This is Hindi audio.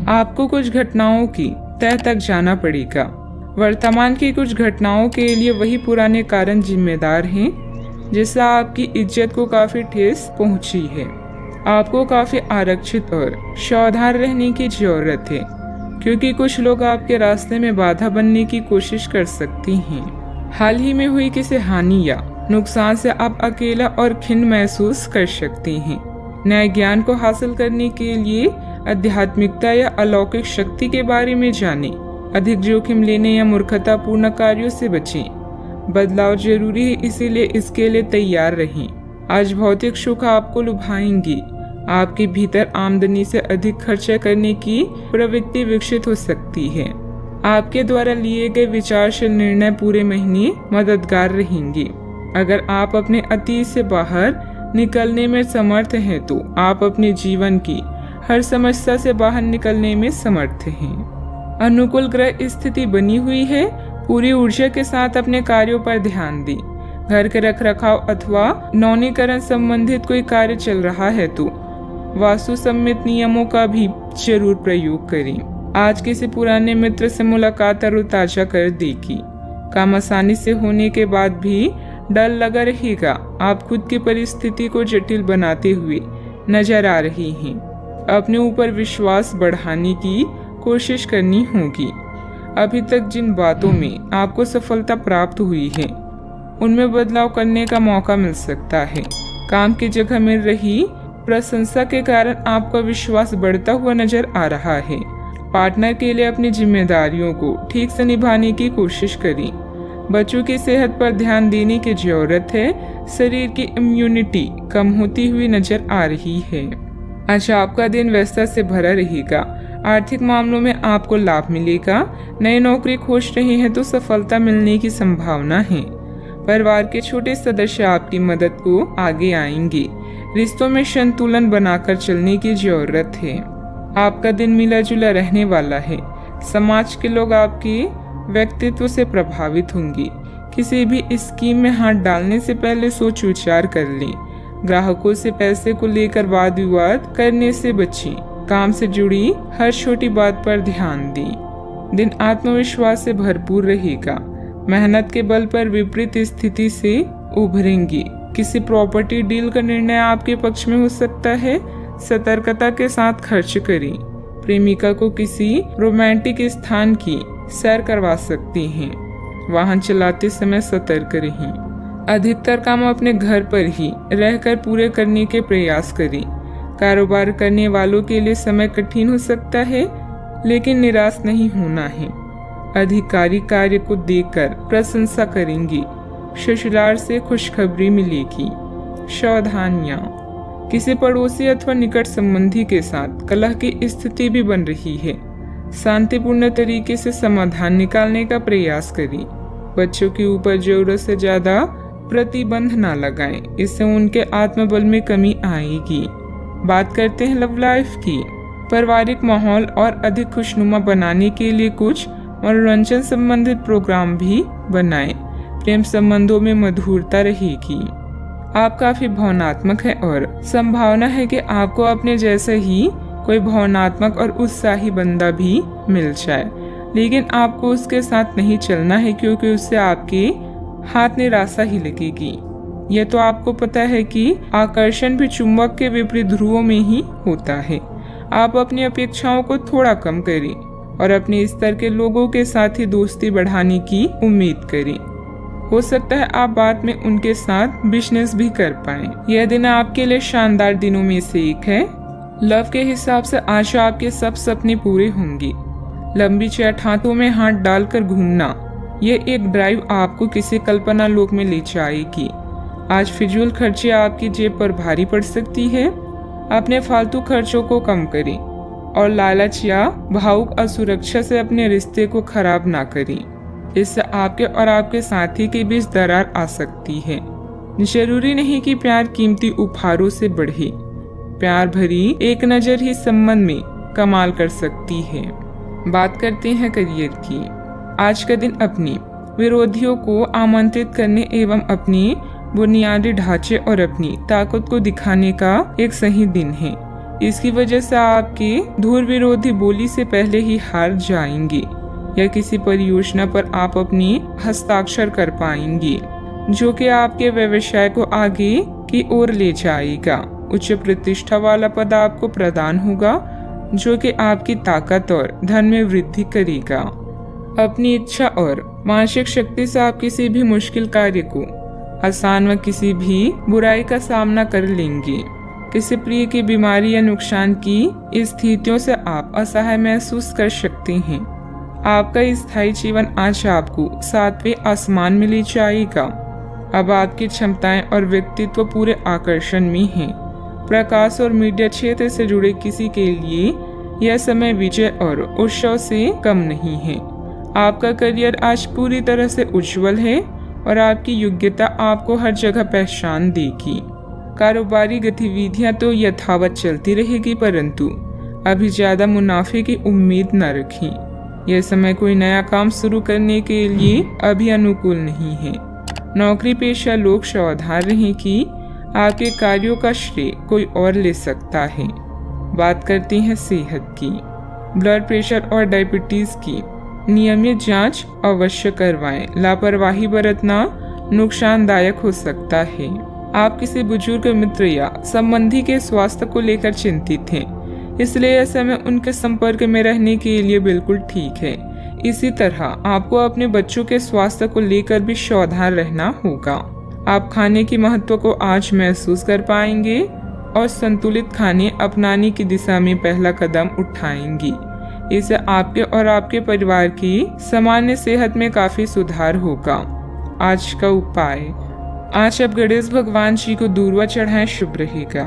आपको कुछ घटनाओं की तह तक जाना पड़ेगा। वर्तमान की कुछ घटनाओं के लिए वही पुराने कारण जिम्मेदार हैं जिससे आपकी इज्जत को काफी ठेस पहुंची है। आपको काफी आरक्षित और सावधान रहने की जरूरत है क्योंकि कुछ लोग आपके रास्ते में बाधा बनने की कोशिश कर सकती हैं। हाल ही में हुई किसी हानि या नुकसान से आप अकेला और खिन्न महसूस कर सकती हैं। नए ज्ञान को हासिल करने के लिए आध्यात्मिकता या अलौकिक शक्ति के बारे में जानें। अधिक जोखिम लेने या मूर्खतापूर्ण कार्यों से बचें। बदलाव जरूरी है, इसीलिए इसके लिए तैयार रहें। आज भौतिक सुख आपको लुभाएंगी। आपके भीतर आमदनी से अधिक खर्चा करने की प्रवृत्ति विकसित हो सकती है। आपके द्वारा लिए गए विचारशील निर्णय पूरे महीने मददगार रहेंगे। अगर आप अपने अतीत से बाहर निकलने में समर्थ हैं तो आप अपने जीवन की हर समस्या से बाहर निकलने में समर्थ हैं। अनुकूल ग्रह स्थिति बनी हुई है। पूरी ऊर्जा के साथ अपने कार्यों पर ध्यान दें। घर के रखरखाव अथवा नवीनीकरण संबंधित कोई कार्य चल रहा है तो वास्तु सम्मित नियमों का भी जरूर प्रयोग करें। आज किसी पुराने मित्र से मुलाकात तरोताजा कर देगी। काम आसानी से होने के बाद भी डर लगा रहेगा। आप खुद की परिस्थिति को जटिल बनाते हुए नजर आ रही हैं। अपने ऊपर विश्वास बढ़ाने की कोशिश करनी होगी। अभी तक जिन बातों में आपको सफलता प्राप्त हुई है उनमें बदलाव करने का मौका मिल सकता है। काम की जगह मिल रही प्रशंसा के कारण आपका विश्वास बढ़ता हुआ नजर आ रहा है। पार्टनर के लिए अपनी जिम्मेदारियों को ठीक से निभाने की कोशिश करें। बच्चों की सेहत पर ध्यान देने की जरूरत है। शरीर की इम्यूनिटी कम होती हुई नजर आ रही है। आज आपका दिन व्यस्तता से भरा रहेगा। आर्थिक मामलों में आपको लाभ मिलेगा। नई नौकरी खोज रहे हैं तो सफलता मिलने की संभावना है। परिवार के छोटे सदस्य आपकी मदद को आगे आएंगे। रिश्तों में संतुलन बनाकर चलने की जरूरत है। आपका दिन मिला जुला रहने वाला है। समाज के लोग आपके व्यक्तित्व से प्रभावित होंगे। किसी भी स्कीम में हाथ डालने से पहले सोच विचार कर लें। ग्राहकों से पैसे को लेकर वाद विवाद करने से बचें। काम से जुड़ी हर छोटी बात पर ध्यान दें। दिन आत्मविश्वास से भरपूर रहेगा। मेहनत के बल पर विपरीत स्थिति से उभरेंगे। किसी प्रॉपर्टी डील का निर्णय आपके पक्ष में हो सकता है। सतर्कता के साथ खर्च करें। प्रेमिका को किसी रोमांटिक स्थान की सैर करवा सकती हैं। वाहन चलाते समय सतर्क रहें। अधिकतर काम अपने घर पर ही रहकर पूरे करने के प्रयास करें। कारोबार करने वालों के लिए समय कठिन हो सकता है, लेकिन निराश नहीं होना है। अधिकारी कार्य को देखकर प्रशंसा करेंगे। ससुराल से खुशखबरी मिलेगी। सावधानियां, किसी पड़ोसी अथवा निकट संबंधी के साथ कलह की स्थिति भी बन रही है। शांतिपूर्ण तरीके से समाधान निकालने का प्रयास करें। बच्चों के ऊपर जरूरत से ज्यादा प्रतिबंध न लगाएं, इससे उनके आत्मबल में कमी आएगी। बात करते हैं लव लाइफ की। पारिवारिक माहौल और अधिक खुशनुमा बनाने के लिए कुछ मनोरंजन संबंधित प्रोग्राम भी बनाएं। प्रेम संबंधों में मधुरता रहेगी। आप काफी भावनात्मक है और संभावना है कि आपको अपने जैसे ही कोई भावनात्मक और उत्साही बंदा भी मिल जाए, लेकिन आपको उसके साथ नहीं चलना है क्योंकि उससे आपके हाथ निराशा ही लगेगी। यह तो आपको पता है कि आकर्षण भी चुंबक के विपरीत ध्रुवों में ही होता है। आप अपनी अपेक्षाओं को थोड़ा कम करें और अपने स्तर के लोगों के साथ ही दोस्ती बढ़ाने की उम्मीद करें। हो सकता है आप बाद में उनके साथ बिजनेस भी कर पाएं। यह दिन आपके लिए शानदार दिनों में से एक है। लव के हिसाब से आज आपके सब सपने पूरे होंगे। लंबी चैट हाथों में हाथ डालकर घूमना, ये एक ड्राइव आपको किसी कल्पना लोक में ले जाएगी। आज फिजूल खर्चे आपकी जेब पर भारी पड़ सकती है। अपने फालतू खर्चों को कम करें और लालच या भावुक असुरक्षा से अपने रिश्ते को खराब ना करें। इससे आपके और आपके साथी के बीच दरार आ सकती है। जरूरी नहीं कि प्यार कीमती उपहारों से बढ़े। प्यार भरी एक नजर ही संबंध में कमाल कर सकती है। बात करते हैं करियर की। आज का दिन अपने विरोधियों को आमंत्रित करने एवं अपनी बुनियादी ढांचे और अपनी ताकत को दिखाने का एक सही दिन है। इसकी वजह से आपकी धूल विरोधी बोली से पहले ही हार जाएंगे या किसी परियोजना पर आप अपनी हस्ताक्षर कर पाएंगे, जो कि आपके व्यवसाय को आगे की ओर ले जाएगा। उच्च प्रतिष्ठा वाला पद आपको प्रदान होगा, जो कि आपकी ताकत और धन में वृद्धि करेगा। अपनी इच्छा और मानसिक शक्ति से आप किसी भी मुश्किल कार्य को आसान व किसी भी बुराई का सामना कर लेंगे। किसी प्रिय की बीमारी या नुकसान की स्थितियों से आप असहाय महसूस कर सकते हैं। आपका स्थायी जीवन आज आपको 7वें आसमान में ले जाएगा। अब आपकी क्षमताएं और व्यक्तित्व पूरे आकर्षण में हैं। प्रकाश और मीडिया क्षेत्र से जुड़े किसी के लिए यह समय विजय और उत्सव से कम नहीं है। आपका करियर आज पूरी तरह से उज्जवल है और आपकी योग्यता आपको हर जगह पहचान देगी। कारोबारी गतिविधियां तो यथावत चलती रहेगी, परंतु अभी ज्यादा मुनाफे की उम्मीद न रखें। यह समय कोई नया काम शुरू करने के लिए अभी अनुकूल नहीं है। नौकरी पेशा लोग सावधान रहें कि आपके कार्यों का श्रेय कोई और ले सकता है। बात करते हैं सेहत की। ब्लड प्रेशर और डायबिटीज की नियमित जांच अवश्य करवाएं। लापरवाही बरतना नुकसानदायक हो सकता है। आप किसी बुजुर्ग मित्र या संबंधी के स्वास्थ्य को लेकर चिंतित हैं, इसलिए यह समय उनके संपर्क में रहने के लिए बिल्कुल ठीक है। इसी तरह आपको अपने बच्चों के स्वास्थ्य को लेकर भी सावधान रहना होगा। आप खाने की महत्व को आज महसूस कर पाएंगे और संतुलित खाने अपनाने की दिशा में पहला कदम उठाएंगे। इससे आपके और आपके परिवार की सामान्य सेहत में काफी सुधार होगा। आज का उपाय, आज आप गणेश भगवान जी को दूर्वा चढ़ाएं, शुभ रहेगा।